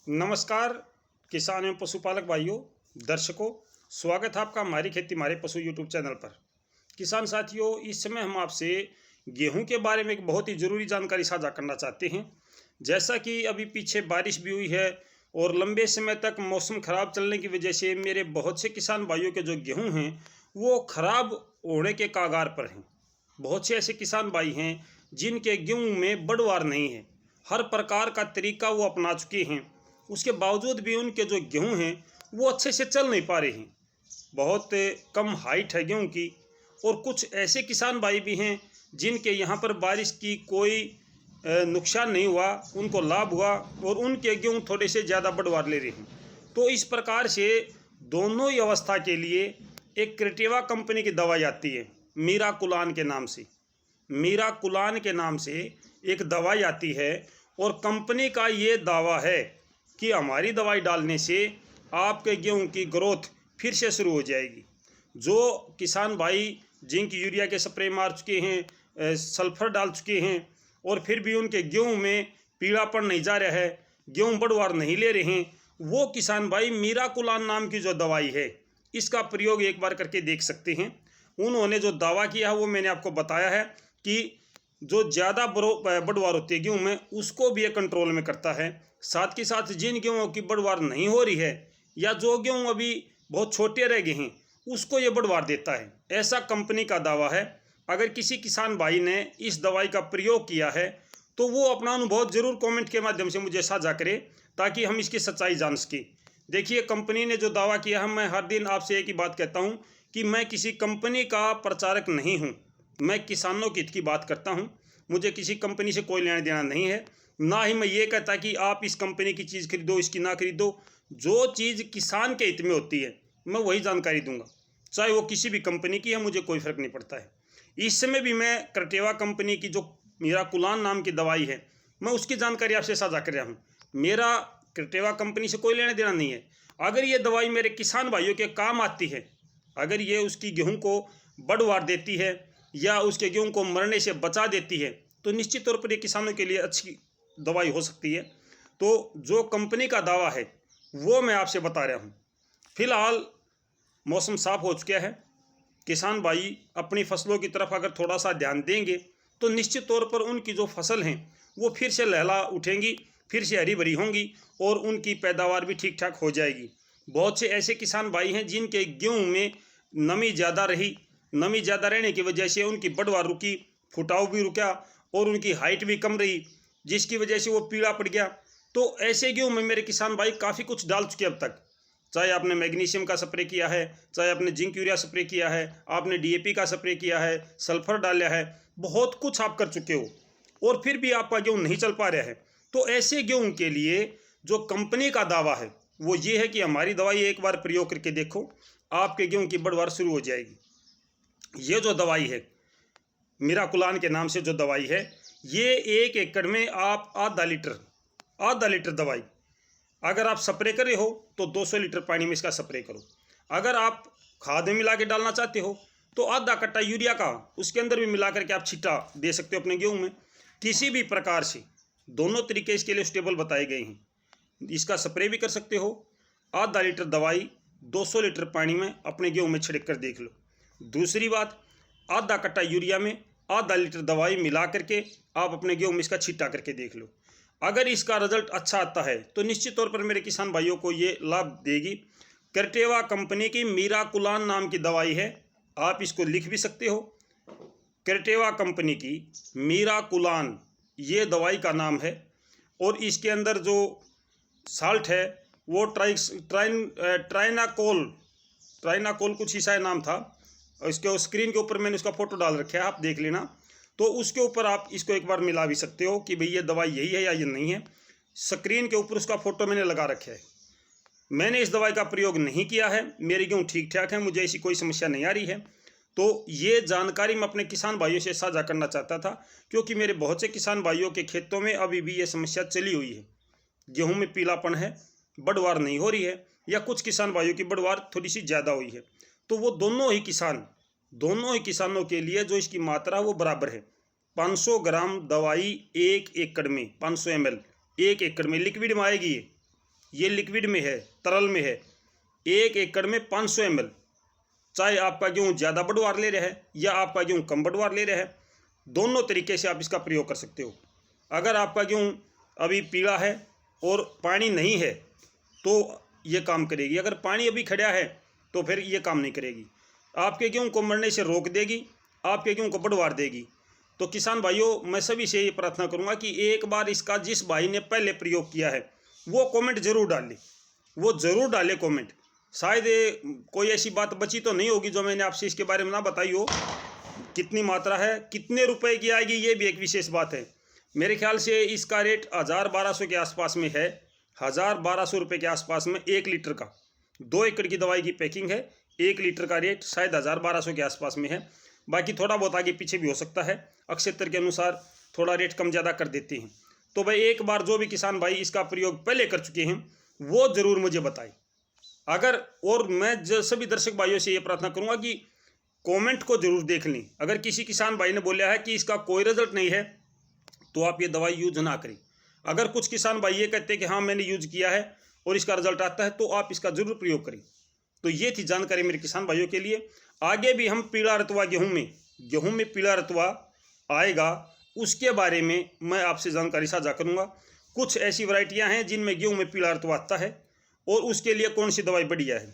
नमस्कार किसान एवं पशुपालक भाइयों, दर्शकों, स्वागत है आपका हमारी खेती हमारे पशु यूट्यूब चैनल पर। किसान साथियों, इस समय हम आपसे गेहूं के बारे में एक बहुत ही ज़रूरी जानकारी साझा करना चाहते हैं। जैसा कि अभी पीछे बारिश भी हुई है और लंबे समय तक मौसम खराब चलने की वजह से मेरे बहुत से किसान भाइयों के जो गेहूँ हैं वो खराब होने के कगार पर हैं। बहुत से ऐसे किसान भाई हैं जिनके गेहूँ में बढ़वार नहीं है, हर प्रकार का तरीका वो अपना चुके हैं, उसके बावजूद भी उनके जो गेहूँ हैं वो अच्छे से चल नहीं पा रहे हैं। बहुत कम हाइट है गेहूँ की। और कुछ ऐसे किसान भाई भी हैं जिनके यहाँ पर बारिश की कोई नुकसान नहीं हुआ, उनको लाभ हुआ और उनके गेहूँ थोड़े से ज़्यादा बढ़वार ले रहे हैं। तो इस प्रकार से दोनों ही अवस्था के लिए एक क्रिटेवा कंपनी की दवाई आती है, मीराकुलान के नाम से। मीराकुलान के नाम से एक दवाई आती है और कंपनी का ये दावा है कि हमारी दवाई डालने से आपके गेहूं की ग्रोथ फिर से शुरू हो जाएगी। जो किसान भाई जिंक यूरिया के स्प्रे मार चुके हैं, सल्फर डाल चुके हैं और फिर भी उनके गेहूं में पीलापन नहीं जा रहा है, गेहूं बढ़वार नहीं ले रहे हैं, वो किसान भाई मीराकुलान नाम की जो दवाई है इसका प्रयोग एक बार करके देख सकते हैं। उन्होंने जो दावा किया है वो मैंने आपको बताया है कि जो ज़्यादा बढ़वार होती है गेहूँ में उसको भी ये कंट्रोल में करता है। साथ के साथ जिन गेहूँ की बढ़वार नहीं हो रही है या जो गेहूँ अभी बहुत छोटे रह गए हैं उसको ये बढ़वार देता है, ऐसा कंपनी का दावा है। अगर किसी किसान भाई ने इस दवाई का प्रयोग किया है तो वो अपना अनुभव जरूर कमेंट के माध्यम से मुझे साझा करे ताकि हम इसकी सच्चाई जान सकें। देखिए, कंपनी ने जो दावा किया है, मैं हर दिन आपसे एक ही बात कहता हूँ कि मैं किसी कंपनी का प्रचारक नहीं हूँ, मैं किसानों के हित की बात करता हूँ। मुझे किसी कंपनी से कोई लेना देना नहीं है, ना ही मैं ये कहता कि आप इस कंपनी की चीज़ खरीदो, इसकी ना खरीदो। जो चीज़ किसान के हित में होती है मैं वही जानकारी दूंगा, चाहे वो किसी भी कंपनी की है, मुझे कोई फ़र्क नहीं पड़ता है। इस समय भी मैं क्रिटेवा कंपनी की जो मीराकुलान नाम की दवाई है मैं उसकी जानकारी आपसे साझा कर रहा हूँ। मेरा क्रिटेवा कंपनी से कोई लेना देना नहीं है। अगर ये दवाई मेरे किसान भाइयों के काम आती है, अगर ये उसकी गेहूँ को बढ़वार देती है या उसके गेहूँ को मरने से बचा देती है तो निश्चित तौर पर ये किसानों के लिए अच्छी दवाई हो सकती है। तो जो कंपनी का दावा है वो मैं आपसे बता रहा हूँ। फिलहाल मौसम साफ हो चुका है, किसान भाई अपनी फसलों की तरफ अगर थोड़ा सा ध्यान देंगे तो निश्चित तौर पर उनकी जो फसल हैं वो फिर से लहला उठेंगी, फिर से हरी भरी होंगी और उनकी पैदावार भी ठीक ठाक हो जाएगी। बहुत से ऐसे किसान भाई हैं जिनके गेहूँ में नमी ज़्यादा रही, नमी ज़्यादा रहने की वजह से उनकी बढ़वार रुकी, फुटाव भी रुका और उनकी हाइट भी कम रही, जिसकी वजह से वो पीला पड़ गया। तो ऐसे गेहूँ में मेरे किसान भाई काफ़ी कुछ डाल चुके अब तक, चाहे आपने मैग्नीशियम का स्प्रे किया है, चाहे आपने जिंक यूरिया स्प्रे किया है, आपने डीएपी का स्प्रे किया है, सल्फर डाला है, बहुत कुछ आप कर चुके हो और फिर भी आपका गेहूँ नहीं चल पा रहा है। तो ऐसे गेहूँ के लिए जो कंपनी का दावा है वो ये है कि हमारी दवाई एक बार प्रयोग करके देखो, आपके गेहूँ की बढ़वार शुरू हो जाएगी। ये जो दवाई है मीराकुलान के नाम से जो दवाई है, ये 1 एकड़ में आप आधा लीटर दवाई अगर आप स्प्रे कर रहे हो तो 200 लीटर पानी में इसका स्प्रे करो। अगर आप खाद में मिला के डालना चाहते हो तो आधा कट्टा यूरिया का उसके अंदर भी मिला करके आप छिट्टा दे सकते हो अपने गेहूँ में, किसी भी प्रकार से। दोनों तरीके इसके लिए स्टेबल बताए गए हैं, इसका स्प्रे भी कर सकते हो। आधा लीटर दवाई 200 लीटर पानी में अपने गेहूँ में छिड़क कर देख लो। दूसरी बात, आधा कट्टा यूरिया में आधा लीटर दवाई मिला करके आप अपने गेहूँ में इसका छिट्टा करके देख लो। अगर इसका रिजल्ट अच्छा आता है तो निश्चित तौर पर मेरे किसान भाइयों को ये लाभ देगी। क्रिटेवा कंपनी की मीराकुलान नाम की दवाई है, आप इसको लिख भी सकते हो। क्रिटेवा कंपनी की मीराकुलान ये दवाई का नाम है और इसके अंदर जो साल्ट है वो ट्राइनाकोल कुछ ऐसा नाम था। इसके स्क्रीन के ऊपर मैंने उसका फ़ोटो डाल रखा है, आप देख लेना। तो उसके ऊपर आप इसको एक बार मिला भी सकते हो कि भाई ये दवाई यही है या ये नहीं है। स्क्रीन के ऊपर उसका फ़ोटो मैंने लगा रखा है। मैंने इस दवाई का प्रयोग नहीं किया है, मेरे गेहूँ ठीक ठाक है, मुझे ऐसी कोई समस्या नहीं आ रही है। तो ये जानकारी मैं अपने किसान भाइयों से साझा करना चाहता था क्योंकि मेरे बहुत से किसान भाइयों के खेतों में अभी भी ये समस्या चली हुई है, गेहूँ में पीलापन है, बढ़वार नहीं हो रही है या कुछ किसान भाइयों की बढ़वार थोड़ी सी ज़्यादा हुई है। तो वो दोनों ही किसानों के लिए जो इसकी मात्रा वो बराबर है। 500 ग्राम दवाई 1 एकड़ में, 500 ml 1 एकड़ में लिक्विड में आएगी ये। ये लिक्विड में है, तरल में है। 1 एकड़ में 500 ml, चाहे आपका गेहूँ ज़्यादा बढ़वार ले रहा है या आपका गेहूँ कम बढ़वार ले रहा है, दोनों तरीके से आप इसका प्रयोग कर सकते हो। अगर आपका गेहूँ अभी पीला है और पानी नहीं है तो ये काम करेगी, अगर पानी अभी खड़ा है तो फिर ये काम नहीं करेगी। आपके गेहूँ को मरने से रोक देगी, आपके गेहूँ को बढ़वार देगी। तो किसान भाइयों, मैं सभी से ये प्रार्थना करूँगा कि एक बार इसका जिस भाई ने पहले प्रयोग किया है वो कमेंट जरूर डालें, वो ज़रूर डालें कमेंट। शायद कोई ऐसी बात बची तो नहीं होगी जो मैंने आपसे इसके बारे में ना बताई हो। कितनी मात्रा है, कितने रुपए की आएगी, ये भी एक विशेष बात है। मेरे ख्याल से इसका रेट 1000-1200 के आसपास में है, 1000-1200 रुपये के आसपास में 1 लीटर का। 2 एकड़ की दवाई की पैकिंग है, 1 लीटर का रेट शायद 1000-1200 के आसपास में है। बाकी थोड़ा बहुत आगे पीछे भी हो सकता है, अक्षेत्र के अनुसार थोड़ा रेट कम ज़्यादा कर देते हैं। तो भाई एक बार जो भी किसान भाई इसका प्रयोग पहले कर चुके हैं वो ज़रूर मुझे बताएं। अगर और मैं सभी दर्शक भाइयों से ये प्रार्थना करूँगा कि कमेंट को जरूर देख लें। अगर किसी किसान भाई ने बोला है कि इसका कोई रिजल्ट नहीं है तो आप ये दवाई यूज ना करें। अगर कुछ किसान भाई ये कहते हैं कि हाँ मैंने यूज किया है और इसका रिजल्ट आता है तो आप इसका जरूर प्रयोग करें। तो ये थी जानकारी मेरे किसान भाइयों के लिए। आगे भी हम पीला रतुआ गेहूं में पीला रतुआ आएगा उसके बारे में मैं आपसे जानकारी साझा करूंगा। कुछ ऐसी वैरायटियां हैं जिनमें गेहूं में पीला रतुआ आता है और उसके लिए कौन सी दवाई बढ़िया है।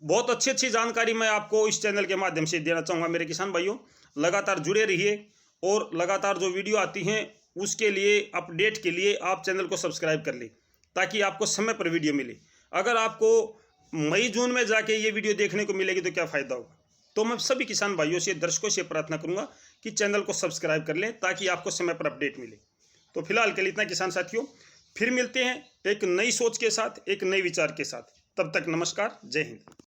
बहुत अच्छी जानकारी मैं आपको इस चैनल के माध्यम से देना चाहूँगा मेरे किसान भाइयों। लगातार जुड़े रहिए और लगातार जो वीडियो आती हैं उसके लिए अपडेट के लिए आप चैनल को सब्सक्राइब कर लें ताकि आपको समय पर वीडियो मिले। अगर आपको मई जून में जाके ये वीडियो देखने को मिलेगी तो क्या फ़ायदा होगा। तो मैं सभी किसान भाइयों से, दर्शकों से प्रार्थना करूंगा कि चैनल को सब्सक्राइब कर लें ताकि आपको समय पर अपडेट मिले। तो फिलहाल के लिए इतना किसान साथियों, फिर मिलते हैं एक नई सोच के साथ, एक नए विचार के साथ। तब तक नमस्कार, जय हिंद।